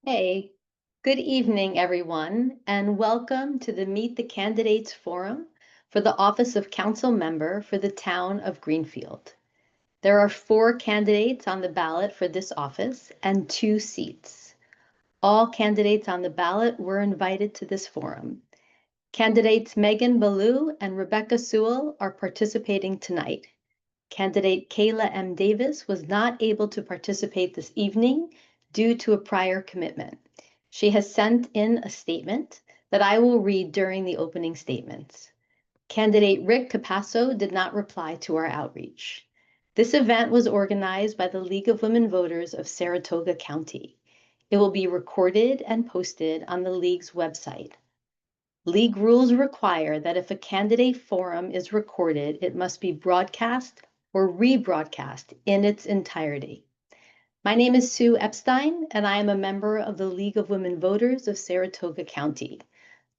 Hey, good evening, everyone, and welcome to the Meet the Candidates Forum for the Office of Council Member for the Town of Greenfield. There are 4 candidates on the ballot for this office and 2 seats. All candidates on the ballot were invited to this forum. Candidates Megan Ballou and Rebecca Sewell are participating tonight. Candidate Kayla M. Davis was not able to participate this evening due to a prior commitment. She has sent in a statement that I will read during the opening statements. Candidate Rick Capasso did not reply to our outreach. This event was organized by the League of Women Voters of Saratoga County. It will be recorded and posted on the League's website. League rules require that if a candidate forum is recorded, it must be broadcast or rebroadcast in its entirety. My name is Sue Epstein, and I am a member of the League of Women Voters of Saratoga County.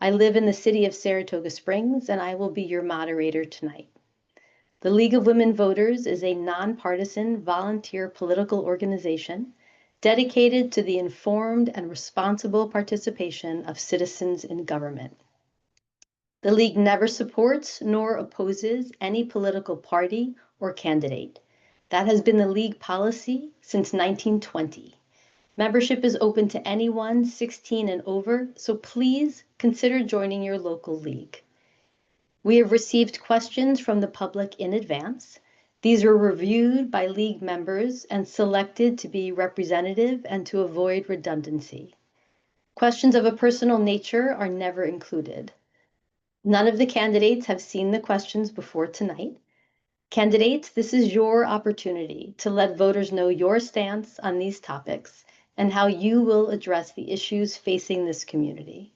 I live in the city of Saratoga Springs, and I will be your moderator tonight. The League of Women Voters is a nonpartisan volunteer political organization dedicated to the informed and responsible participation of citizens in government. The League never supports nor opposes any political party or candidate. That has been the League policy since 1920. Membership is open to anyone 16 and over, so please consider joining your local league. We have received questions from the public in advance. These were reviewed by League members and selected to be representative and to avoid redundancy. Questions of a personal nature are never included. None of the candidates have seen the questions before tonight. Candidates, this is your opportunity to let voters know your stance on these topics and how you will address the issues facing this community.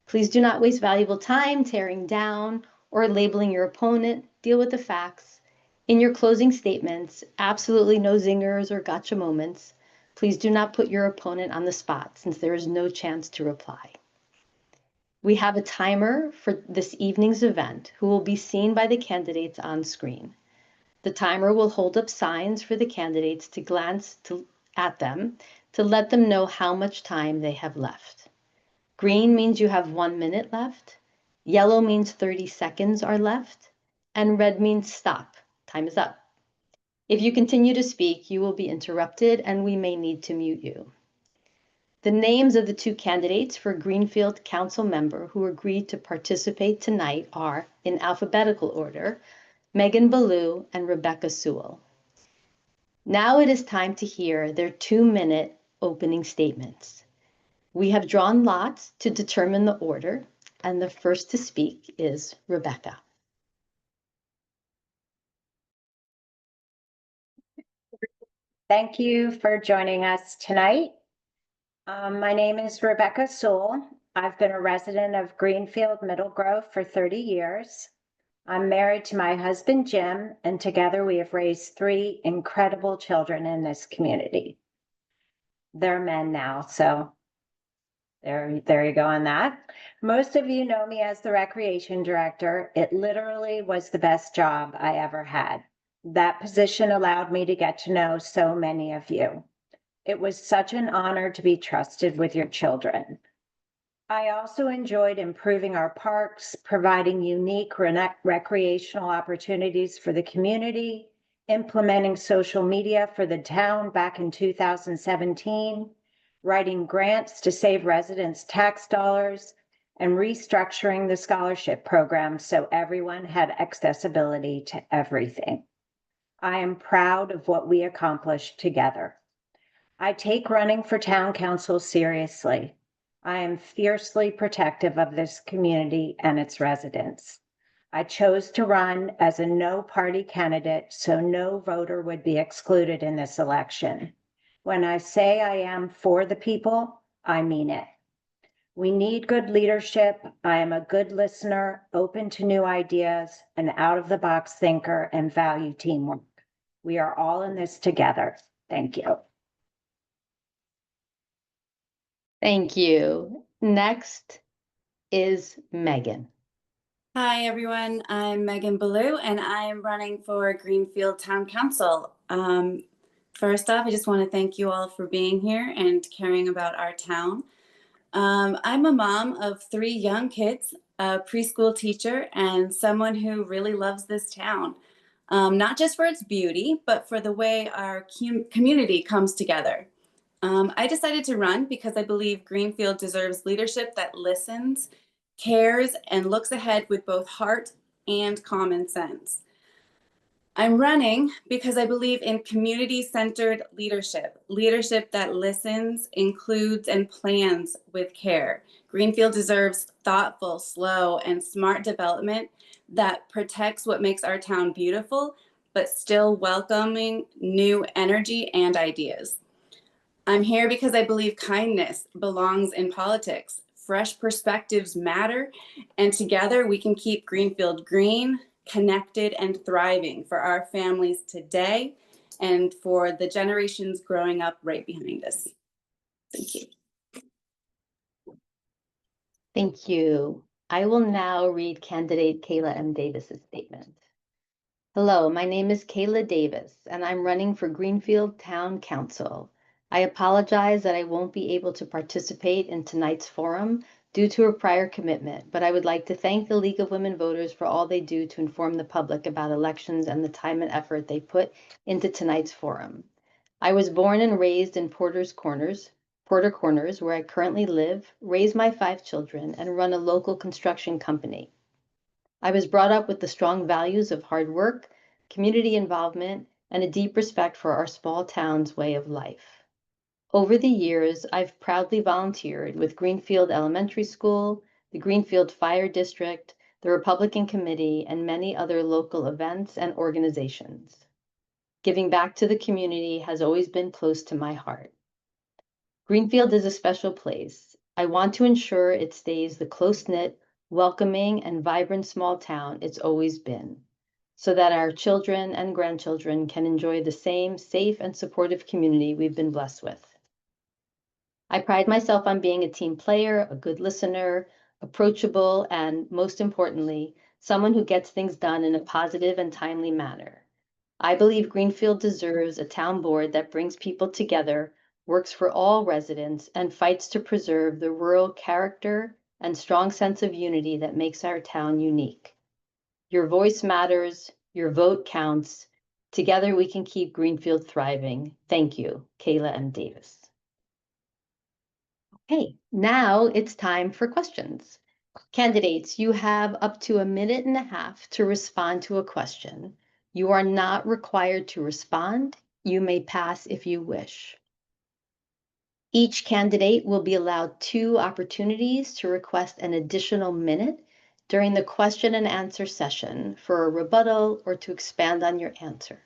Please do not waste valuable time tearing down or labeling your opponent. Deal with the facts. In your closing statements, absolutely no zingers or gotcha moments. Please do not put your opponent on the spot since there is no chance to reply. We have a timer for this evening's event who will be seen by the candidates on screen. The timer will hold up signs for the candidates to glance at them to let them know how much time they have left. Green means you have 1 minute left, yellow means 30 seconds are left, and red means stop, time is up. If you continue to speak, you will be interrupted and we may need to mute you. The names of the 2 candidates for Greenfield Council member who agreed to participate tonight are, in alphabetical order, Megan Ballou and Rebecca Sewell. Now it is time to hear their 2-minute opening statements. We have drawn lots to determine the order, and the first to speak is Rebecca. Thank you for joining us tonight. My name is Rebecca Sewell. I've been a resident of Greenfield Middle Grove for 30 years. I'm married to my husband, Jim, and together we have raised 3 incredible children in this community. They're men now, so there you go on that. Most of you know me as the recreation director. It literally was the best job I ever had. That position allowed me to get to know so many of you. It was such an honor to be trusted with your children. I also enjoyed improving our parks, providing unique recreational opportunities for the community, implementing social media for the town back in 2017, writing grants to save residents' tax dollars, and restructuring the scholarship program so everyone had accessibility to everything. I am proud of what we accomplished together. I take running for town council seriously. I am fiercely protective of this community and its residents. I chose to run as a no-party candidate so no voter would be excluded in this election. When I say I am for the people, I mean it. We need good leadership. I am a good listener, open to new ideas, an out-of-the-box thinker, and value teamwork. We are all in this together. Thank you. Thank you. Next is Megan. Hi, everyone. I'm Megan Ballou, and I am running for Greenfield Town Council. First off, I just want to thank you all for being here and caring about our town. I'm a mom of 3 young kids, a preschool teacher, and someone who really loves this town. Not just for its beauty, but for the way our community comes together. I decided to run because I believe Greenfield deserves leadership that listens, cares, and looks ahead with both heart and common sense. I'm running because I believe in community-centered leadership that listens, includes, and plans with care. Greenfield deserves thoughtful, slow, and smart development that protects what makes our town beautiful, but still welcoming new energy and ideas. I'm here because I believe kindness belongs in politics. Fresh perspectives matter, and together we can keep Greenfield green, connected, and thriving for our families today and for the generations growing up right behind us. Thank you. Thank you. I will now read candidate Kayla M. Davis's statement. Hello, my name is Kayla Davis, and I'm running for Greenfield Town Council. I apologize that I won't be able to participate in tonight's forum due to a prior commitment, but I would like to thank the League of Women Voters for all they do to inform the public about elections and the time and effort they put into tonight's forum. I was born and raised in Porter Corners, where I currently live, raise my 5 children, and run a local construction company. I was brought up with the strong values of hard work, community involvement, and a deep respect for our small town's way of life. Over the years, I've proudly volunteered with Greenfield Elementary School, the Greenfield Fire District, the Republican Committee, and many other local events and organizations. Giving back to the community has always been close to my heart. Greenfield is a special place. I want to ensure it stays the close-knit, welcoming, and vibrant small town it's always been, so that our children and grandchildren can enjoy the same safe and supportive community we've been blessed with. I pride myself on being a team player, a good listener, approachable, and most importantly, someone who gets things done in a positive and timely manner. I believe Greenfield deserves a town board that brings people together, works for all residents, and fights to preserve the rural character and strong sense of unity that makes our town unique. Your voice matters, your vote counts. Together we can keep Greenfield thriving. Thank you, Kayla M. Davis. Okay, now it's time for questions. Candidates, you have up to 1.5 minutes to respond to a question. You are not required to respond. You may pass if you wish. Each candidate will be allowed 2 opportunities to request an additional minute during the question and answer session for a rebuttal or to expand on your answer.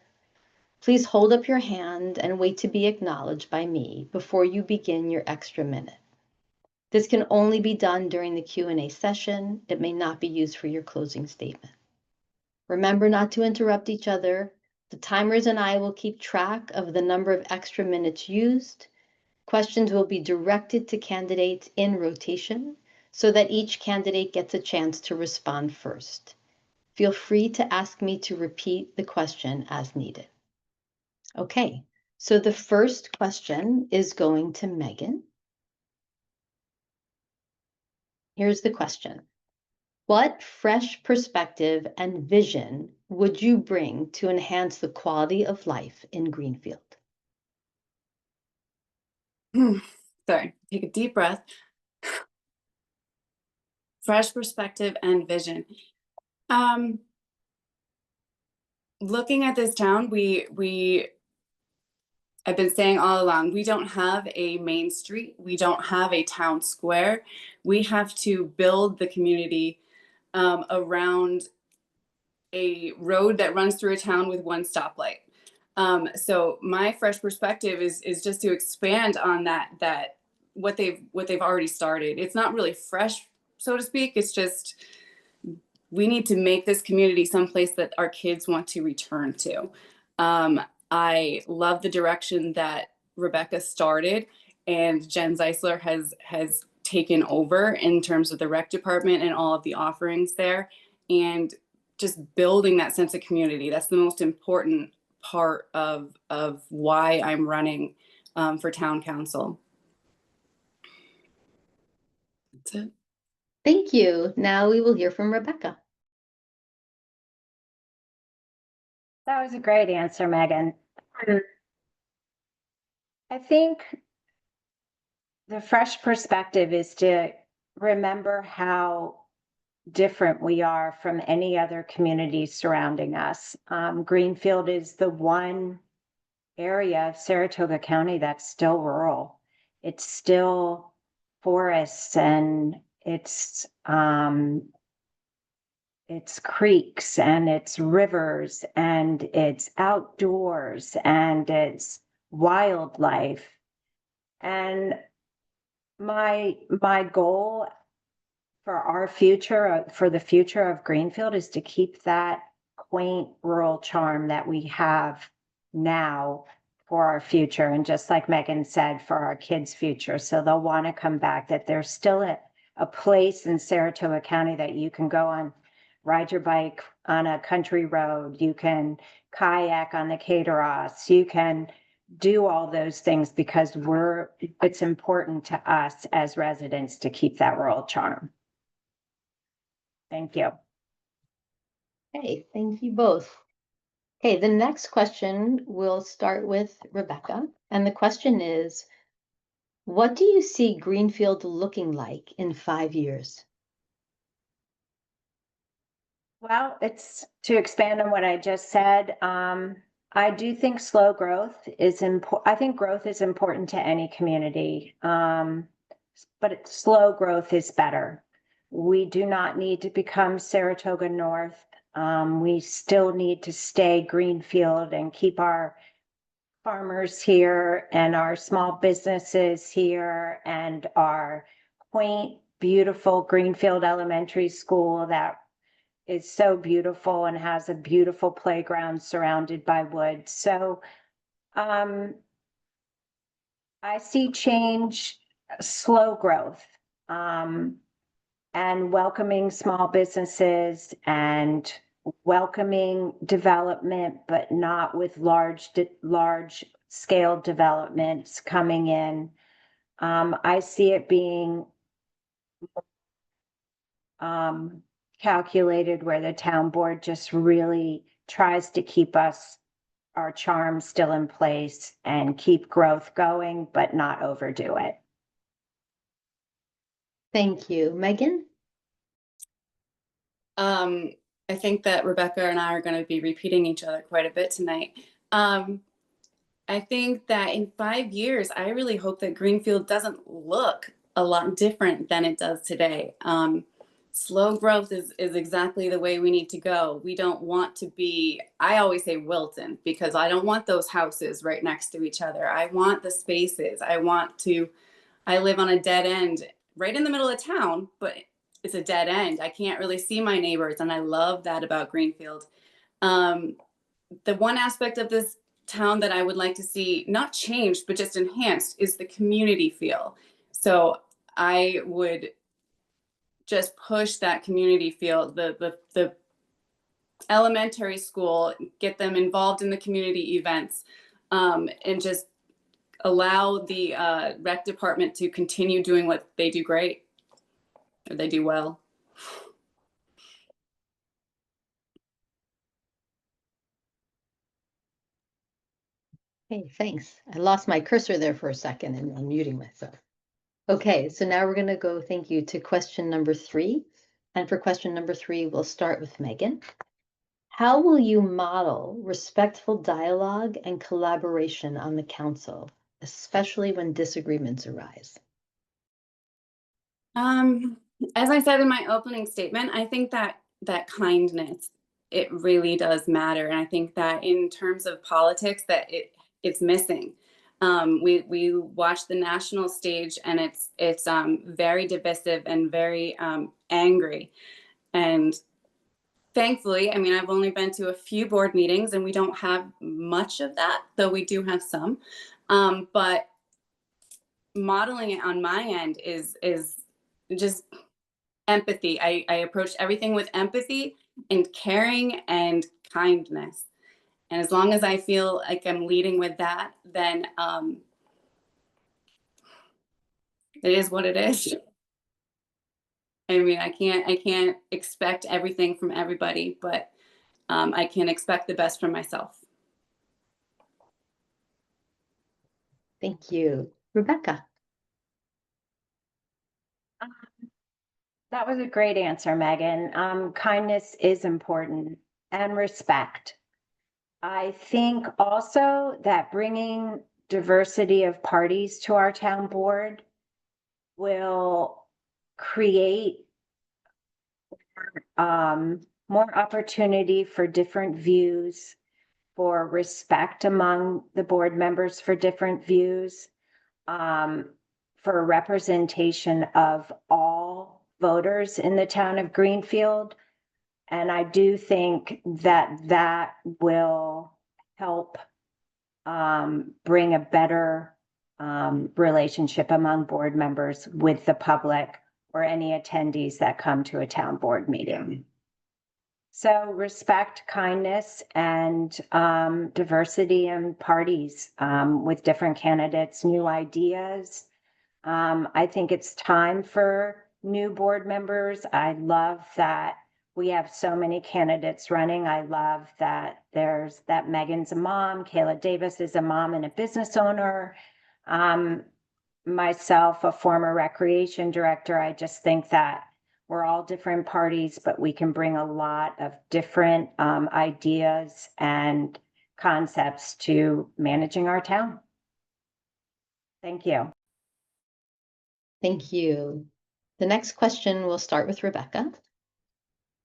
Please hold up your hand and wait to be acknowledged by me before you begin your extra minute. This can only be done during the Q&A session. It may not be used for your closing statement. Remember not to interrupt each other. The timers and I will keep track of the number of extra minutes used. Questions will be directed to candidates in rotation so that each candidate gets a chance to respond first. Feel free to ask me to repeat the question as needed. Okay, so the first question is going to Megan. Here's the question. What fresh perspective and vision would you bring to enhance the quality of life in Greenfield? Sorry, take a deep breath. Fresh perspective and vision. Looking at this town, I've been saying all along, we don't have a main street. We don't have a town square. We have to build the community around a road that runs through a town with 1 stoplight. So my fresh perspective is just to expand on that what they've already started. It's not really fresh, so to speak. It's just we need to make this community someplace that our kids want to return to. I love the direction that Rebecca started and Jen Zeisler has taken over in terms of the rec department and all of the offerings there, and just building that sense of community. That's the most important part of why I'm running for town council. That's it. Thank you. Now we will hear from Rebecca. That was a great answer, Megan. I think the fresh perspective is to remember how different we are from any other community surrounding us. Greenfield is the one area of Saratoga County that's still rural. It's still forests, and it's creeks, and it's rivers, and it's outdoors, and it's wildlife. And my goal for our future, for the future of Greenfield, is to keep that quaint rural charm that we have now for our future. And just like Megan said, for our kids' future. So they'll want to come back, that there's still a place in Saratoga County that you can go on, ride your bike on a country road. You can kayak on the Cateros. You can do all those things because it's important to us as residents to keep that rural charm. Thank you. Okay, thank you both. Okay, the next question will start with Rebecca. And the question is, what do you see Greenfield looking like in 5 years? Well, it's to expand on what I just said. I do think slow growth is important. I think growth is important to any community, but slow growth is better. We do not need to become Saratoga North. We still need to stay Greenfield and keep our farmers here and our small businesses here and our quaint, beautiful Greenfield Elementary School that is so beautiful and has a beautiful playground surrounded by woods. So I see change, slow growth, and welcoming small businesses and welcoming development, but not with large scale developments coming in. I see it being calculated, where the town board just really tries to keep our charm still in place and keep growth going, but not overdo it. Thank you. Megan? I think that Rebecca and I are going to be repeating each other quite a bit tonight. I think that in 5 years, I really hope that Greenfield doesn't look a lot different than it does today. Slow growth is exactly the way we need to go. We don't want to be, I always say Wilton, because I don't want those houses right next to each other. I want the spaces. I live on a dead end right in the middle of town, but it's a dead end. I can't really see my neighbors, and I love that about Greenfield. The one aspect of this town that I would like to see not changed, but just enhanced, is the community feel. So I would just push that community feel, the elementary school, get them involved in the community events, and just allow the rec department to continue doing what they do great, or they do well. Hey, thanks. I lost my cursor there for a second and unmuting myself. Okay, so now we're going to go, thank you, to question number 3. And for question number 3, we'll start with Megan. How will you model respectful dialogue and collaboration on the council, especially when disagreements arise? As I said in my opening statement, I think that kindness, it really does matter. And I think that in terms of politics, that it's missing. We watch the national stage, and it's very divisive and very angry. And thankfully, I mean, I've only been to a few board meetings, and we don't have much of that, though we do have some. But modeling it on my end is just empathy. I approach everything with empathy and caring and kindness. And as long as I feel like I'm leading with that, then it is what it is. I mean, I can't expect everything from everybody, but I can expect the best from myself. Thank you. Rebecca. That was a great answer, Megan. Kindness is important, and respect. I think also that bringing diversity of parties to our town board will create more opportunity for different views, for respect among the board members for different views, for representation of all voters in the town of Greenfield. And I do think that that will help bring a better relationship among board members with the public or any attendees that come to a town board meeting. So respect, kindness, and diversity in parties with different candidates, new ideas. I think it's time for new board members. I love that we have so many candidates running. I love that that Megan's a mom, Kayla Davis is a mom and a business owner. Myself, a former recreation director. I just think that we're all different parties, but we can bring a lot of different ideas and concepts to managing our town. Thank you. Thank you. The next question will start with Rebecca.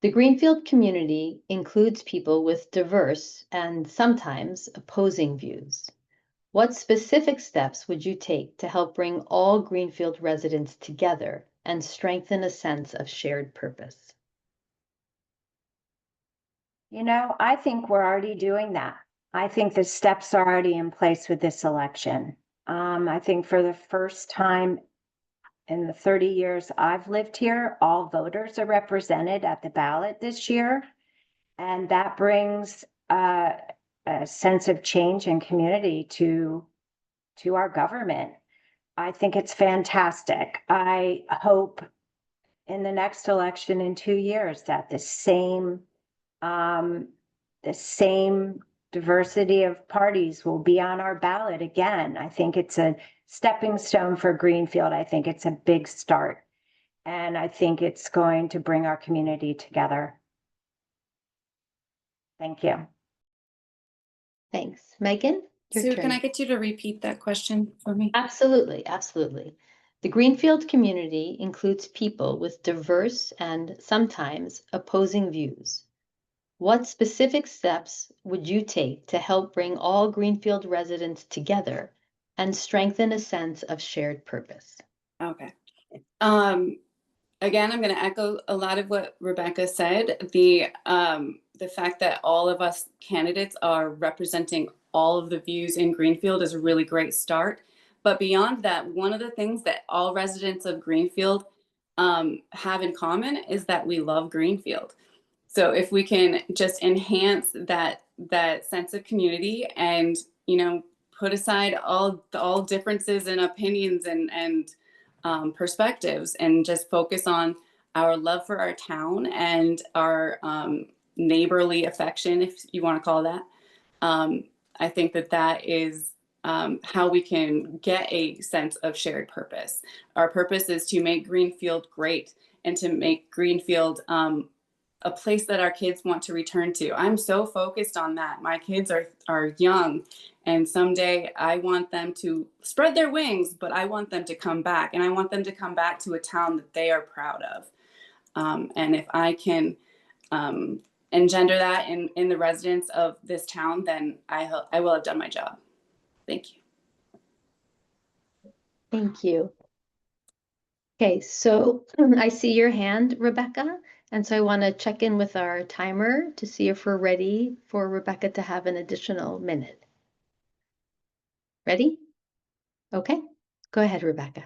The Greenfield community includes people with diverse and sometimes opposing views. What specific steps would you take to help bring all Greenfield residents together and strengthen a sense of shared purpose? You know, I think we're already doing that. I think the steps are already in place with this election. I think for the first time in the 30 years I've lived here, all voters are represented at the ballot this year. And that brings a sense of change and community to our government. I think it's fantastic. I hope in the next election in 2 years that the same diversity of parties will be on our ballot again. I think it's a stepping stone for Greenfield. I think it's a big start. And I think it's going to bring our community together. Thank you. Thanks. Megan, your Sue, turn. can I get you to repeat that question for me? Absolutely, absolutely. The Greenfield community includes people with diverse and sometimes opposing views. What specific steps would you take to help bring all Greenfield residents together and strengthen a sense of shared purpose? Okay. Again, I'm going to echo a lot of what Rebecca said. The fact that all of us candidates are representing all of the views in Greenfield is a really great start. But beyond that, one of the things that all residents of Greenfield have in common is that we love Greenfield. So if we can just enhance that sense of community and, you know, put aside all differences and opinions and perspectives and just focus on our love for our town and our neighborly affection, if you want to call that. I think that is how we can get a sense of shared purpose. Our purpose is to make Greenfield great and to make Greenfield a place that our kids want to return to. I'm so focused on that. My kids are young, and someday I want them to spread their wings, but I want them to come back, and I want them to come back to a town that they are proud of. And if I can engender that in the residents of this town, then I will have done my job. Thank you. Thank you. Okay, so I see your hand, Rebecca, and so I want to check in with our timer to see if we're ready for Rebecca to have an additional minute. Ready? Okay, go ahead, Rebecca.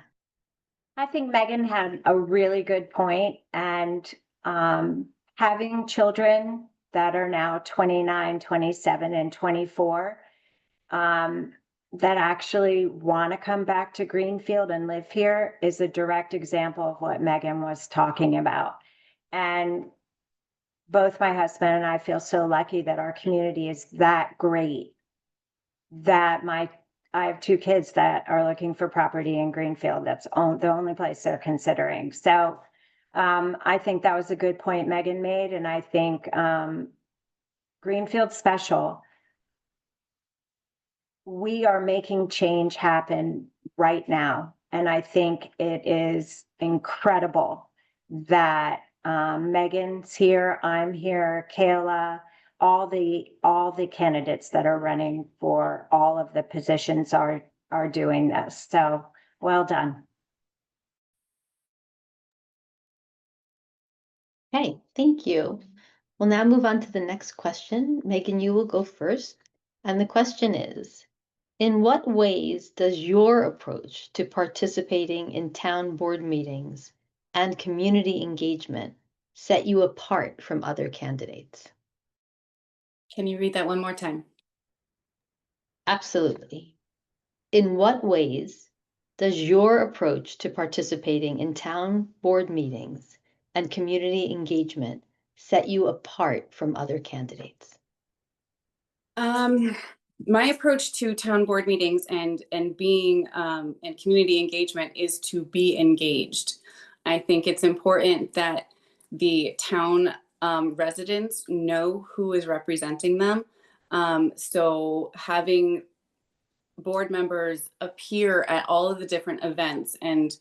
I think Megan had a really good point, and having children that are now 29, 27, and 24 that actually want to come back to Greenfield and live here is a direct example of what Megan was talking about. And both my husband and I feel so lucky that our community is that great that I have two kids that are looking for property in Greenfield. That's the only place they're considering. So I think that was a good point Megan made. And I think Greenfield's special. We are making change happen right now. And I think it is incredible that Megan's here, I'm here, Kayla, all the candidates that are running for all of the positions are doing this. So well done. Okay, thank you. We'll now move on to the next question. Megan, you will go first. And the question is, in what ways does your approach to participating in town board meetings and community engagement set you apart from other candidates? Can you read that one more time? Absolutely. In what ways does your approach to participating in town board meetings and community engagement set you apart from other candidates? My approach to town board meetings and being and community engagement is to be engaged. I think it's important that the town residents know who is representing them. So having board members appear at all of the different events and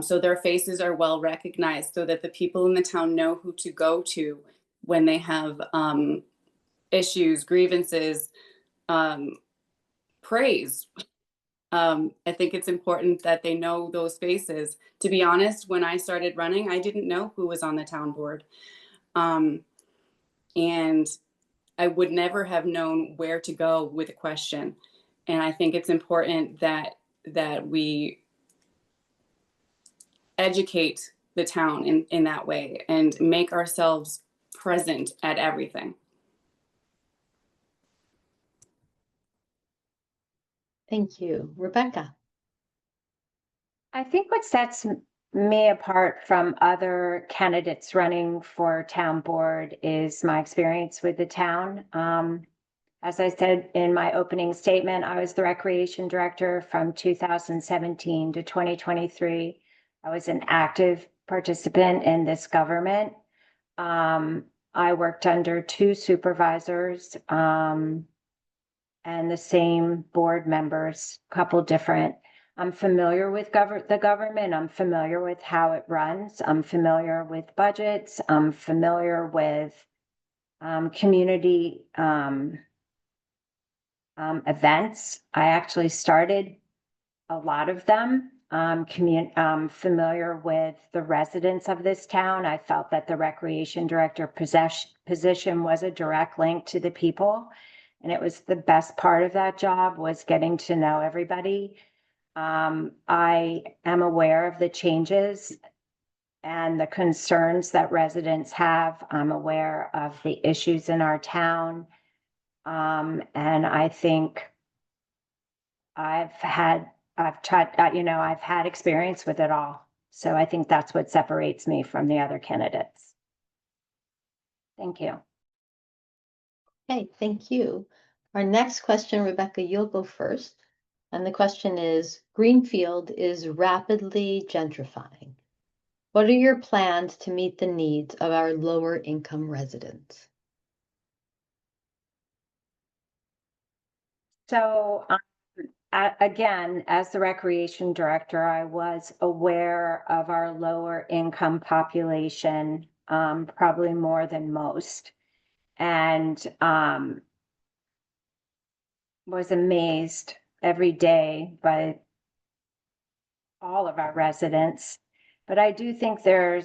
so their faces are well recognized so that the people in the town know who to go to when they have issues, grievances, praise. I think it's important that they know those faces. To be honest, when I started running, I didn't know who was on the town board. And I would never have known where to go with a question. And I think it's important that we educate the town in that way and make ourselves present at everything. Thank you. Rebecca. I think what sets me apart from other candidates running for town board is my experience with the town. As I said in my opening statement, I was the recreation director from 2017 to 2023. I was an active participant in this government. I worked under two supervisors and the same board members, a couple different. I'm familiar with the government. I'm familiar with how it runs. I'm familiar with budgets. I'm familiar with community events. I actually started a lot of them. Familiar with the residents of this town. I felt that the recreation director position was a direct link to the people. And it was the best part of that job was getting to know everybody. I am aware of the changes and the concerns that residents have. I'm aware of the issues in our town. And I think I've had experience with it all. So I think that's what separates me from the other candidates. Thank you. Okay, thank you. Our next question, Rebecca, you'll go first. And the question is, Greenfield is rapidly gentrifying. What are your plans to meet the needs of our lower income residents? So again, as the recreation director, I was aware of our lower income population, probably more than most, and was amazed every day by all of our residents. But I do think there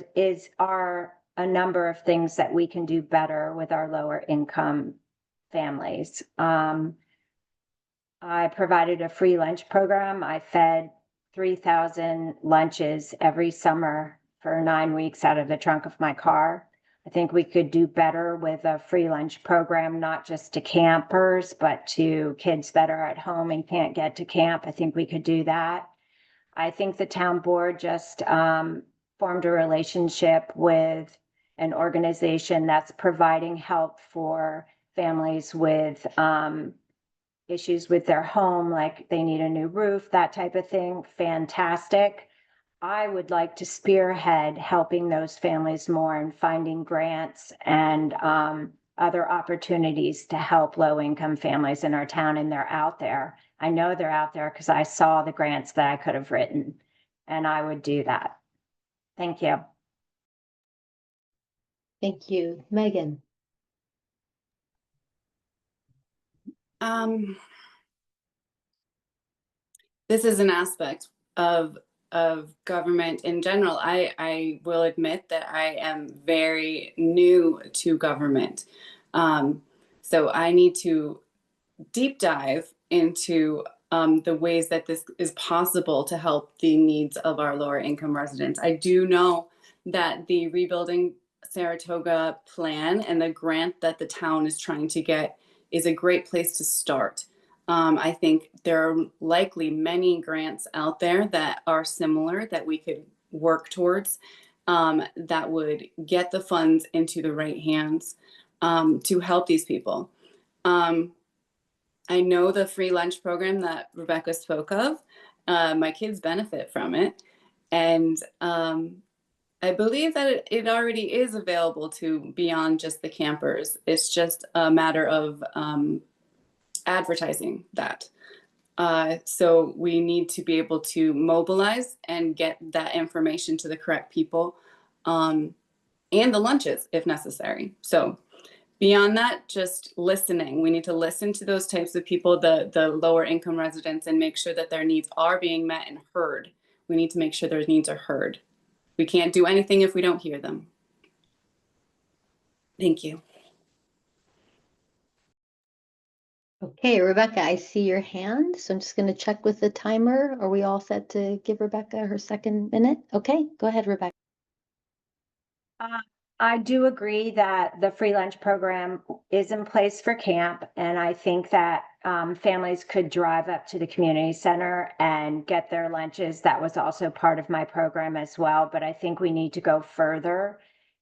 are a number of things that we can do better with our lower income families. I provided a free lunch program. I fed 3,000 lunches every summer for 9 weeks out of the trunk of my car. I think we could do better with a free lunch program, not just to campers, but to kids that are at home and can't get to camp. I think we could do that. I think the town board just formed a relationship with an organization that's providing help for families with issues with their home, like they need a new roof, that type of thing. Fantastic. I would like to spearhead helping those families more and finding grants and other opportunities to help low-income families in our town, and they're out there. I know they're out there because I saw the grants that I could have written, and I would do that. Thank you. Thank you. Megan? This is an aspect of government in general. I will admit that I am very new to government. So I need to deep dive into the ways that this is possible to help the needs of our lower income residents. I do know that the Rebuilding Saratoga plan and the grant that the town is trying to get is a great place to start. I think there are likely many grants out there that are similar that we could work towards, that would get the funds into the right hands to help these people. I know the free lunch program that Rebecca spoke of. My kids benefit from it. And I believe that it already is available to beyond just the campers. It's just a matter of advertising that. So we need to be able to mobilize and get that information to the correct people, and the lunches if necessary. So beyond that, just listening. We need to listen to those types of people, the lower income residents, and make sure that their needs are being met and heard. We need to make sure their needs are heard. We can't do anything if we don't hear them. Thank you. Okay, Rebecca, I see your hand, so I'm just going to check with the timer. Are we all set to give Rebecca her second minute? Okay, go ahead, Rebecca. I do agree that the free lunch program is in place for camp, and I think that families could drive up to the community center and get their lunches. That was also part of my program as well, but I think we need to go further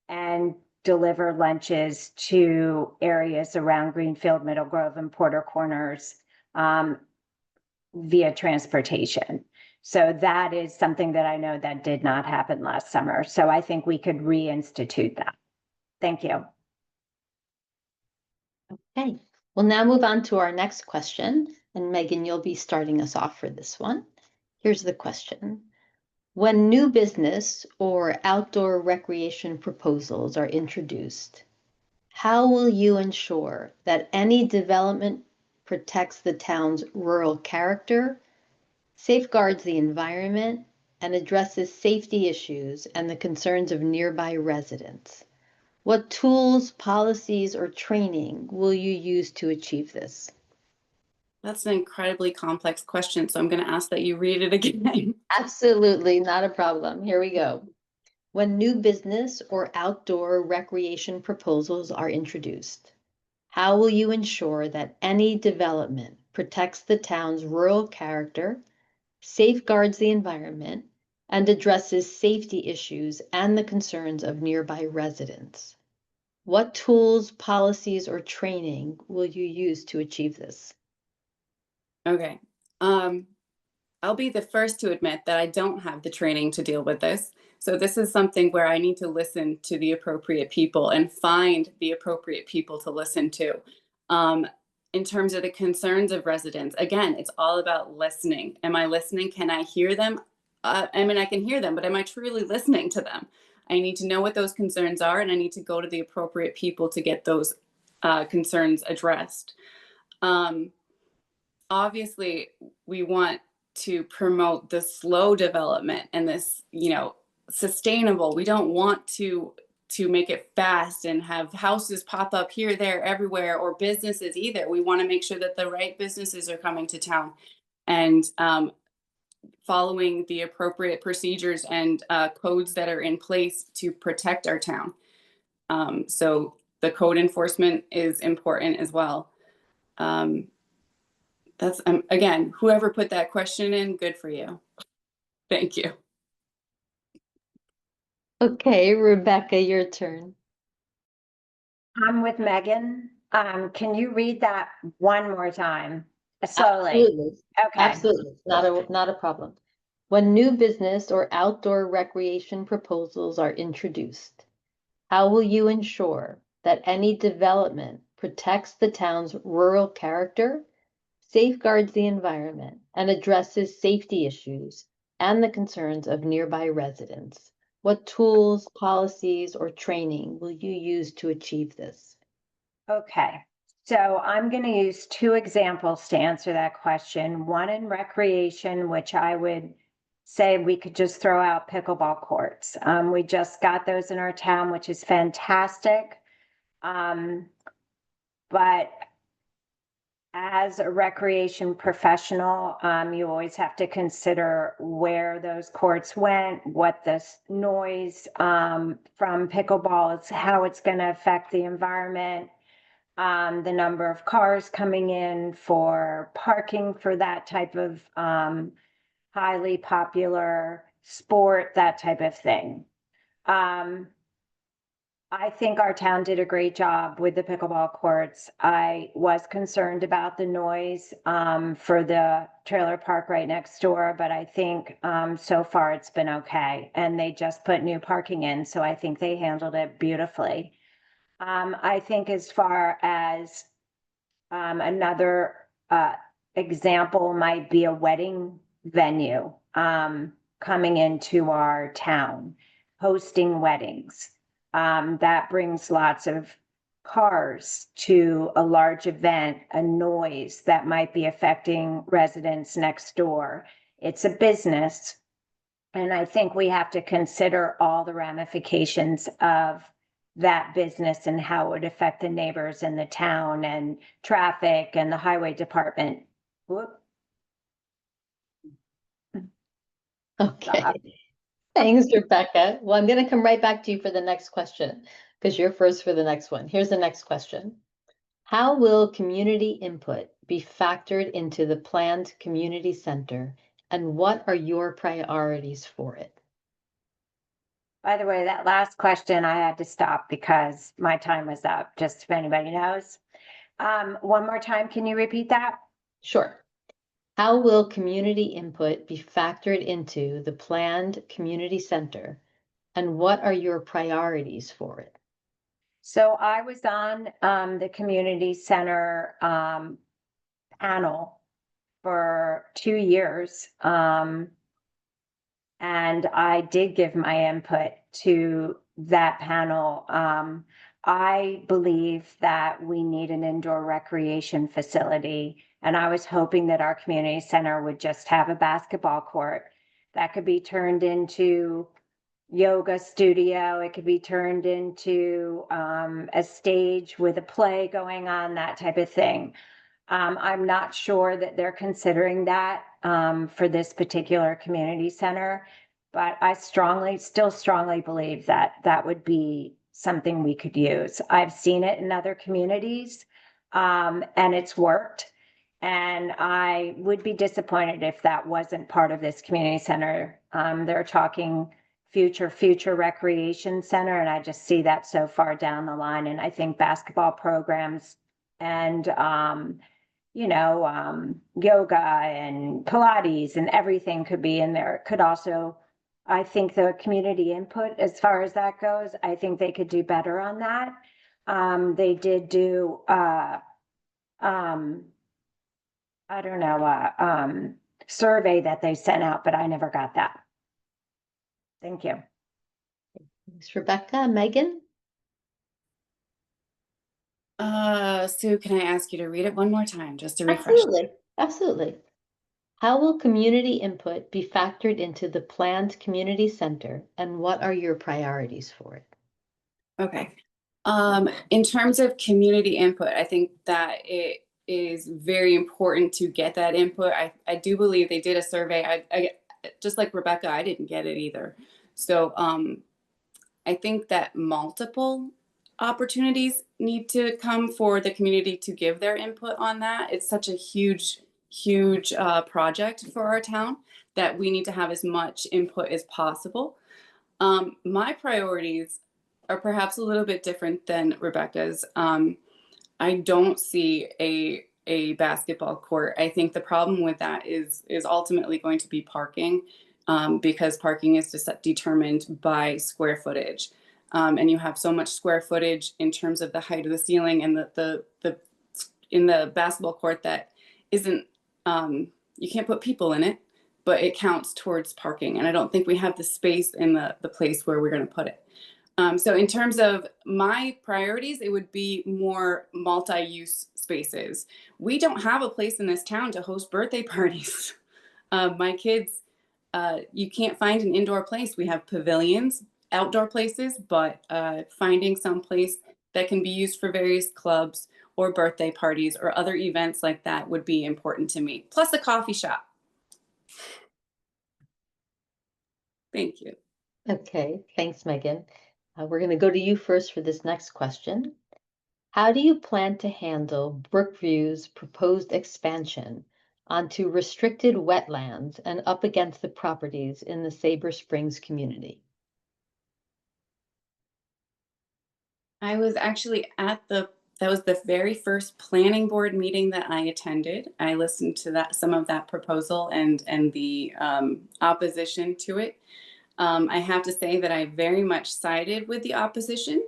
and deliver lunches to areas around Greenfield, Middle Grove, and Porter Corners via transportation. So that is something that I know that did not happen last summer. So I think we could reinstitute that. Thank you. Okay, we'll now move on to our next question. And Megan, you'll be starting us off for this one. Here's the question. When new business or outdoor recreation proposals are introduced, how will you ensure that any development protects the town's rural character, safeguards the environment, and addresses safety issues and the concerns of nearby residents? What tools, policies, or training will you use to achieve this? That's an incredibly complex question, so I'm going to ask that you read it again. Absolutely, not a problem. Here we go. When new business or outdoor recreation proposals are introduced, how will you ensure that any development protects the town's rural character, safeguards the environment, and addresses safety issues and the concerns of nearby residents? What tools, policies, or training will you use to achieve this? Okay. I'll be the first to admit that I don't have the training to deal with this. So this is something where I need to listen to the appropriate people and find the appropriate people to listen to. In terms of the concerns of residents, again, it's all about listening. Am I listening? Can I hear them? I mean, I can hear them, but am I truly listening to them? I need to know what those concerns are, and I need to go to the appropriate people to get those concerns addressed. Obviously, we want to promote the slow development and this, sustainable. We don't want to make it fast and have houses pop up here, there, everywhere, or businesses either. We want to make sure that the right businesses are coming to town and following the appropriate procedures and codes that are in place to protect our town. So the code enforcement is important as well. That's, again, whoever put that question in, good for you. Thank you. Okay, Rebecca, your turn. I'm with Megan. Can you read that one more time? Slowly. Absolutely. Okay. Absolutely. Not a problem. When new business or outdoor recreation proposals are introduced, how will you ensure that any development protects the town's rural character, safeguards the environment, and addresses safety issues and the concerns of nearby residents? What tools, policies, or training will you use to achieve this? Okay. So I'm going to use two examples to answer that question. One in recreation, which I would say we could just throw out pickleball courts. We just got those in our town, which is fantastic. But as a recreation professional, you always have to consider where those courts went, what the noise from pickleball is, how it's going to affect the environment, the number of cars coming in for parking for that type of highly popular sport, that type of thing. I think our town did a great job with the pickleball courts. I was concerned about the noise for the trailer park right next door, but I think so far it's been okay. And they just put new parking in, so I think they handled it beautifully. I think as far as another example might be a wedding venue coming into our town, hosting weddings. That brings lots of cars to a large event, a noise that might be affecting residents next door. It's a business. And I think we have to consider all the ramifications of that business and how it would affect the neighbors in the town and traffic and the highway department. Whoop. Okay. Thanks, Rebecca. Well, I'm going to come right back to you for the next question because you're first for the next one. Here's the next question. How will community input be factored into the planned community center, and what are your priorities for it? By the way, that last question I had to stop because my time was up, just if anybody knows. One more time, can you repeat that? Sure. How will community input be factored into the planned community center, and what are your priorities for it? So I was on the community center panel for 2 years. And I did give my input to that panel. I believe that we need an indoor recreation facility. And I was hoping that our community center would just have a basketball court that could be turned into yoga studio. It could be turned into a stage with a play going on, that type of thing. I'm not sure that they're considering that for this particular community center, but I still strongly believe that that would be something we could use. I've seen it in other communities and it's worked. And I would be disappointed if that wasn't part of this community center. They're talking future recreation center, and I just see that so far down the line. And I think basketball programs and yoga and Pilates and everything could be in there. It could also, I think the community input, as far as that goes, I think they could do better on that. They did do, I don't know, survey that they sent out, but I never got that. Thank you. Thanks, Rebecca. Megan? Sue, can I ask you to read it one more time just to refresh? Absolutely. How will community input be factored into the planned community center, and what are your priorities for it? Okay. In terms of community input, I think that it is very important to get that input. I do believe they did a survey. I just like Rebecca, I didn't get it either. So I think that multiple opportunities need to come for the community to give their input on that. It's such a huge project for our town that we need to have as much input as possible. My priorities are perhaps a little bit different than Rebecca's. I don't see a basketball court. I think the problem with that is ultimately going to be parking, because parking is just determined by square footage. And you have so much square footage in terms of the height of the ceiling and the in the basketball court that isn't, you can't put people in it, but it counts towards parking. And I don't think we have the space in the place where we're going to put it. So in terms of my priorities, it would be more multi-use spaces. We don't have a place in this town to host birthday parties. My kids, you can't find an indoor place. We have pavilions, outdoor places, but finding some place that can be used for various clubs or birthday parties or other events like that would be important to me. Plus a coffee shop. Thank you. Okay, thanks, Megan. We're going to go to you first for this next question. How do you plan to handle Brookview's proposed expansion onto restricted wetlands and up against the properties in the Sabre Springs community? I was actually at that was the very first planning board meeting that I attended. I listened to some of that proposal and the opposition to it. I have to say that I very much sided with the opposition.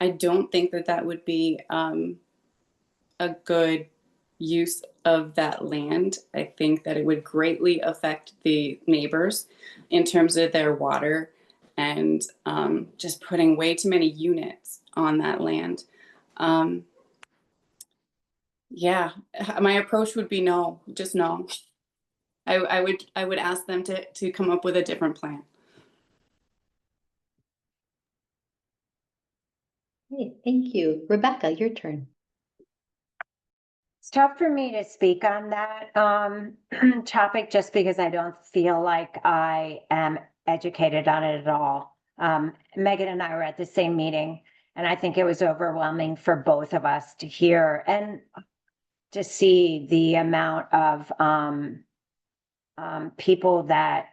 I don't think that would be a good use of that land. I think that it would greatly affect the neighbors in terms of their water and just putting way too many units on that land. Yeah, my approach would be no, just no. I would ask them to come up with a different plan. Great, thank you. Rebecca, your turn. It's tough for me to speak on that topic just because I don't feel like I am educated on it at all. Megan and I were at the same meeting, and I think it was overwhelming for both of us to hear and to see the amount of people that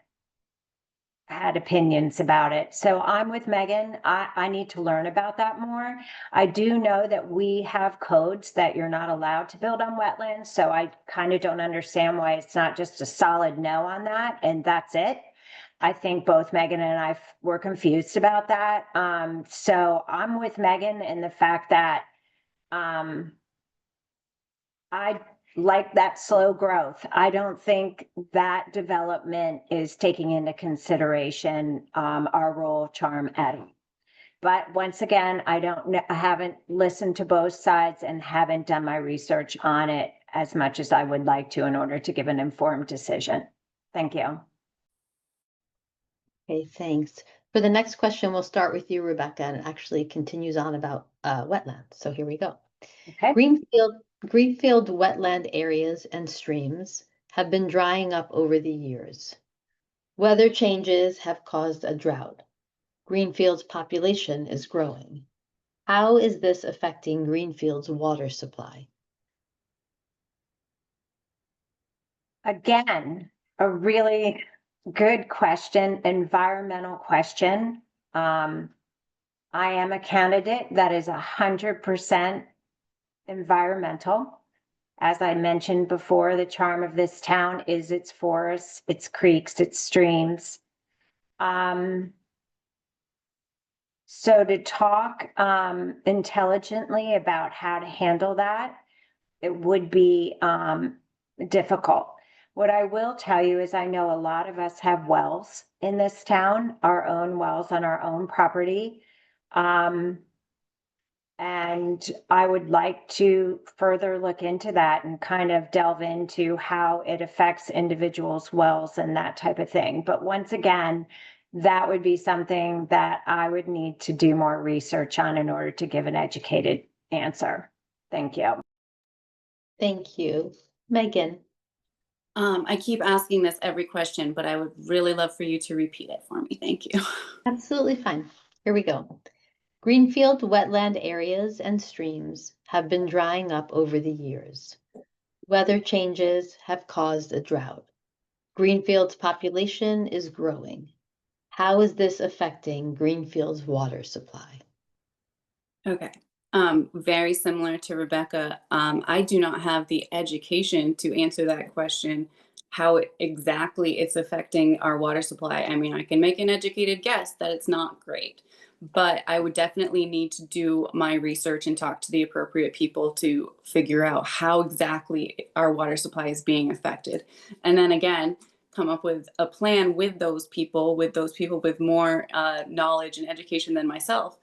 had opinions about it. So I'm with Megan. I need to learn about that more. I do know that we have codes that you're not allowed to build on wetlands. So I kind of don't understand why it's not just a solid no on that and that's it. I think both Megan and I were confused about that. So I'm with Megan in the fact that I like that slow growth. I don't think that development is taking into consideration our rural charm at all. But once again, I haven't listened to both sides and haven't done my research on it as much as I would like to in order to give an informed decision. Thank you. Okay, thanks. For the next question, we'll start with you, Rebecca, and it actually continues on about wetlands. So here we go. Okay. Greenfield wetland areas and streams have been drying up over the years. Weather changes have caused a drought. Greenfield's population is growing. How is this affecting Greenfield's water supply? Again, a really good question, environmental question. I am a candidate that is 100% environmental. As I mentioned before, the charm of this town is its forests, its creeks, its streams. So to talk intelligently about how to handle that, it would be difficult. What I will tell you is I know a lot of us have wells in this town, our own wells on our own property. And I would like to further look into that and kind of delve into how it affects individuals' wells and that type of thing. But once again, that would be something that I would need to do more research on in order to give an educated answer. Thank you. Thank you. Megan. I keep asking this every question, but I would really love for you to repeat it for me. Thank you. Absolutely fine. Here we go. Greenfield wetland areas and streams have been drying up over the years. Weather changes have caused a drought. Greenfield's population is growing. How is this affecting Greenfield's water supply? Okay. Very similar to Rebecca. I do not have the education to answer that question, how exactly it's affecting our water supply. I mean, I can make an educated guess that it's not great, but I would definitely need to do my research and talk to the appropriate people to figure out how exactly our water supply is being affected. And then again, come up with a plan with those people with more knowledge and education than myself,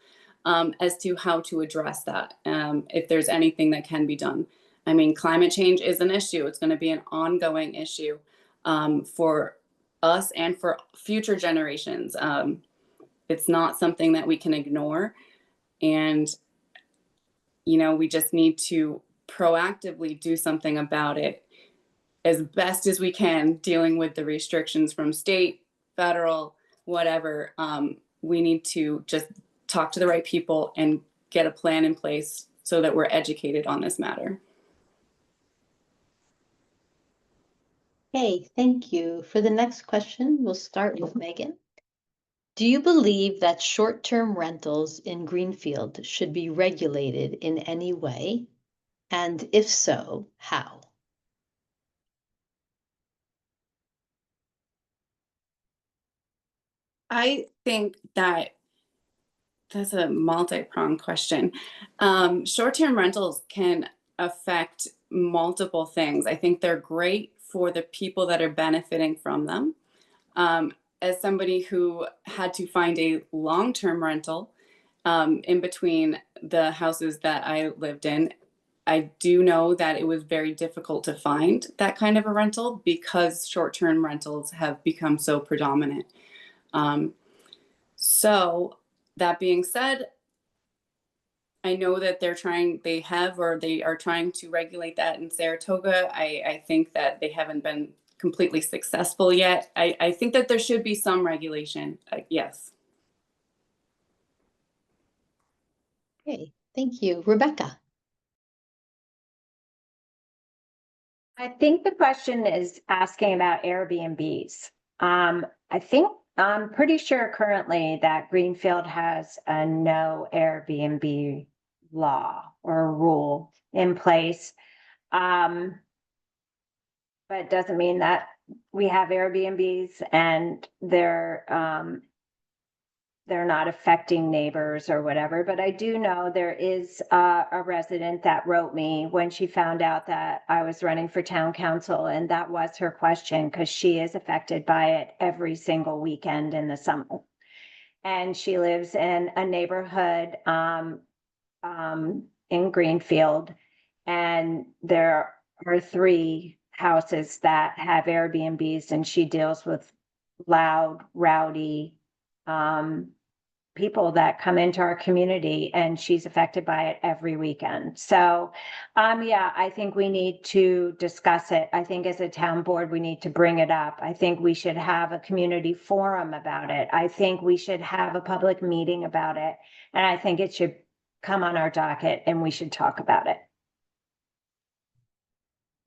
as to how to address that, if there's anything that can be done. I mean, climate change is an issue. It's going to be an ongoing issue, for us and for future generations. It's not something that we can ignore. And, we just need to proactively do something about it as best as we can, dealing with the restrictions from state, federal, whatever. We need to just talk to the right people and get a plan in place so that we're educated on this matter. Okay, thank you. For the next question, we'll start with Megan. Do you believe that short-term rentals in Greenfield should be regulated in any way? And if so, how? I think that's a multi-pronged question. Short-term rentals can affect multiple things. I think they're great for the people that are benefiting from them. As somebody who had to find a long-term rental, in between the houses that I lived in, I do know that it was very difficult to find that kind of a rental because short-term rentals have become so predominant. So that being said, I know that they are trying to regulate that in Saratoga. I think that they haven't been completely successful yet. I think that there should be some regulation, yes. Okay, thank you. Rebecca. I think the question is asking about Airbnbs. I'm pretty sure currently that Greenfield has a no Airbnb law or rule in place. But it doesn't mean that we have Airbnbs and they're not affecting neighbors or whatever. But I do know there is a resident that wrote me when she found out that I was running for town council, and that was her question because she is affected by it every single weekend in the summer. And she lives in a neighborhood in Greenfield, and there are 3 houses that have Airbnbs, and she deals with loud, rowdy people that come into our community, and she's affected by it every weekend. So, yeah, I think we need to discuss it. I think as a town board, we need to bring it up. I think we should have a community forum about it. I think we should have a public meeting about it. And I think it should come on our docket and we should talk about it.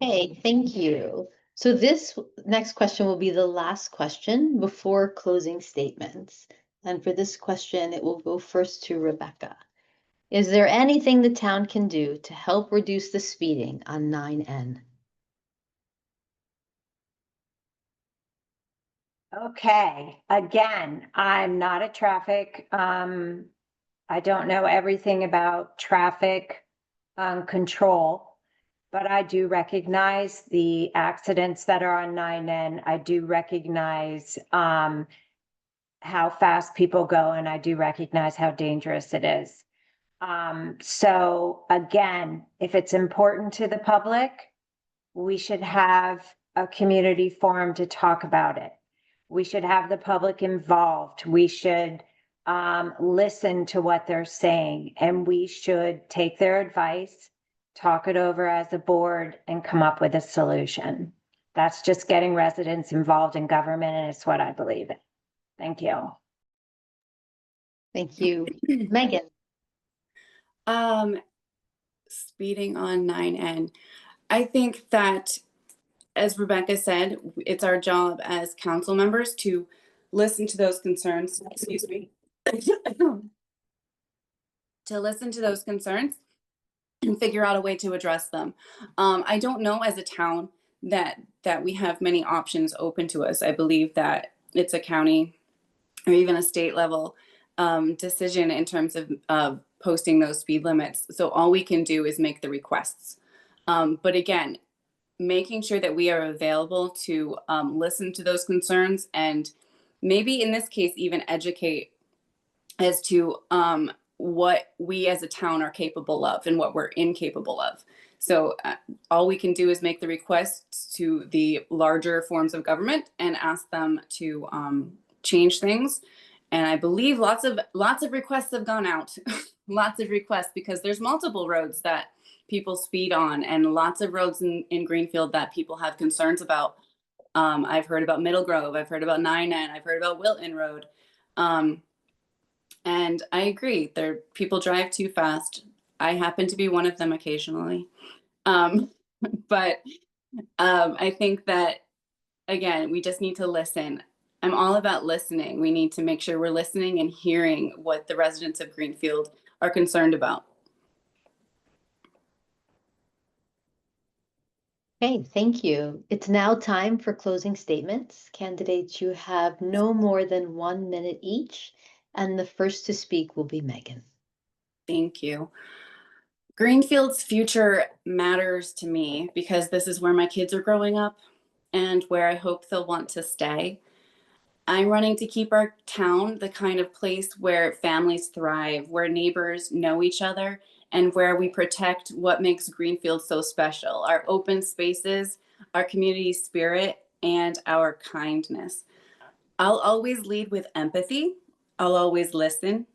Hey, thank you. So this next question will be the last question before closing statements. And for this question, it will go first to Rebecca. Is there anything the town can do to help reduce the speeding on 9N? Okay, again, I'm not a traffic, I don't know everything about traffic control, but I do recognize the accidents that are on 9N. I do recognize how fast people go, and I do recognize how dangerous it is. So again, if it's important to the public, we should have a community forum to talk about it. We should have the public involved. We should listen to what they're saying, and we should take their advice, talk it over as a board, and come up with a solution. That's just getting residents involved in government, and it's what I believe in. Thank you. Thank you. Megan. Speeding on 9N. I think that, as Rebecca said, it's our job as council members to listen to those concerns. Excuse me. To listen to those concerns and figure out a way to address them. I don't know as a town that we have many options open to us. I believe that it's a county or even a state level decision in terms of posting those speed limits. So all we can do is make the requests. But again, making sure that we are available to listen to those concerns and maybe in this case even educate as to what we as a town are capable of and what we're incapable of. So all we can do is make the requests to the larger forms of government and ask them to change things. And I believe lots of requests have gone out, lots of requests, because there's multiple roads that people speed on and lots of roads in Greenfield that people have concerns about. I've heard about Middle Grove, I've heard about 9N, I've heard about Wilton Road. And I agree, people drive too fast. I happen to be one of them occasionally. But I think that, again, we just need to listen. I'm all about listening. We need to make sure we're listening and hearing what the residents of Greenfield are concerned about. Okay, thank you. It's now time for closing statements. Candidates, you have no more than 1 minute each, and the first to speak will be Megan. Thank you. Greenfield's future matters to me because this is where my kids are growing up and where I hope they'll want to stay. I'm running to keep our town the kind of place where families thrive, where neighbors know each other, and where we protect what makes Greenfield so special, our open spaces, our community spirit, and our kindness. I'll always lead with empathy. I'll always listen,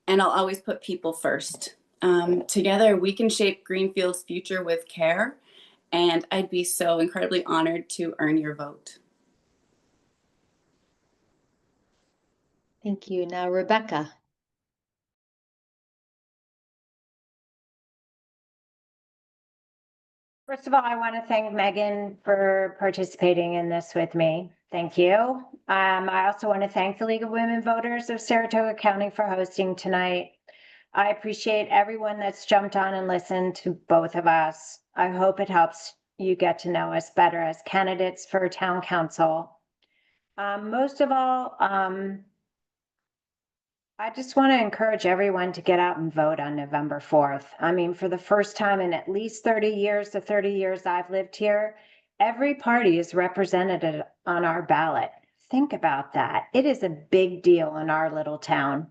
and I'll always put people first. Together, we can shape Greenfield's future with care, and I'd be so incredibly honored to earn your vote. Thank you. Now, Rebecca. First of all, I want to thank Megan for participating in this with me. Thank you. I also want to thank the League of Women Voters of Saratoga County for hosting tonight. I appreciate everyone that's jumped on and listened to both of us. I hope it helps you get to know us better as candidates for town council. Most of all, I just want to encourage everyone to get out and vote on November 4th. I mean, for the first time in at least 30 years, the 30 years I've lived here, every party is represented on our ballot. Think about that. It is a big deal in our little town.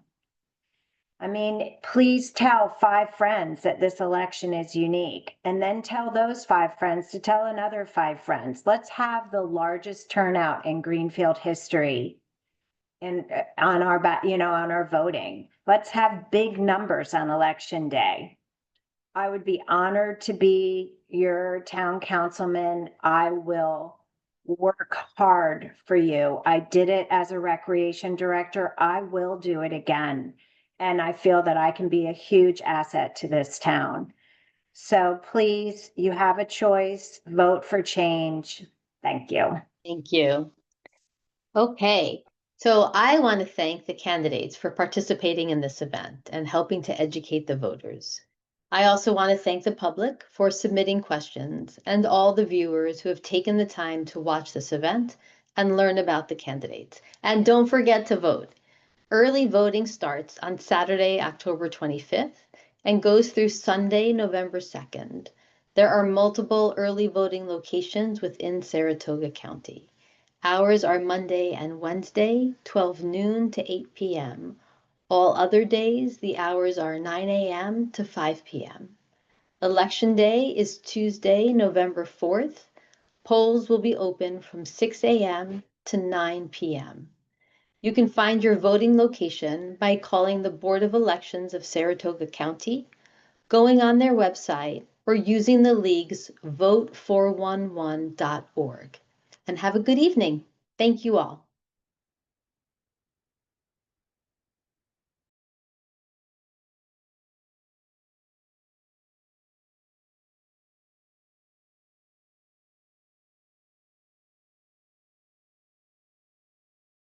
I mean, please tell 5 friends that this election is unique, and then tell those 5 friends to tell another 5 friends. Let's have the largest turnout in Greenfield history and on our voting. Let's have big numbers on election day. I would be honored to be your town councilman. I will work hard for you. I did it as a recreation director. I will do it again. And I feel that I can be a huge asset to this town. So please, you have a choice. Vote for change. Thank you. Thank you. Okay, so I want to thank the candidates for participating in this event and helping to educate the voters. I also want to thank the public for submitting questions and all the viewers who have taken the time to watch this event and learn about the candidates. And don't forget to vote. Early voting starts on Saturday, October 25th and goes through Sunday, November 2nd. There are multiple early voting locations within Saratoga County. Hours are Monday and Wednesday, 12 noon to 8 p.m. All other days, the hours are 9 a.m. to 5 p.m. Election Day is Tuesday, November 4th. Polls will be open from 6 a.m. to 9 p.m. You can find your voting location by calling the Board of Elections of Saratoga County, going on their website, or using the League's vote411.org. And have a good evening. Thank you all.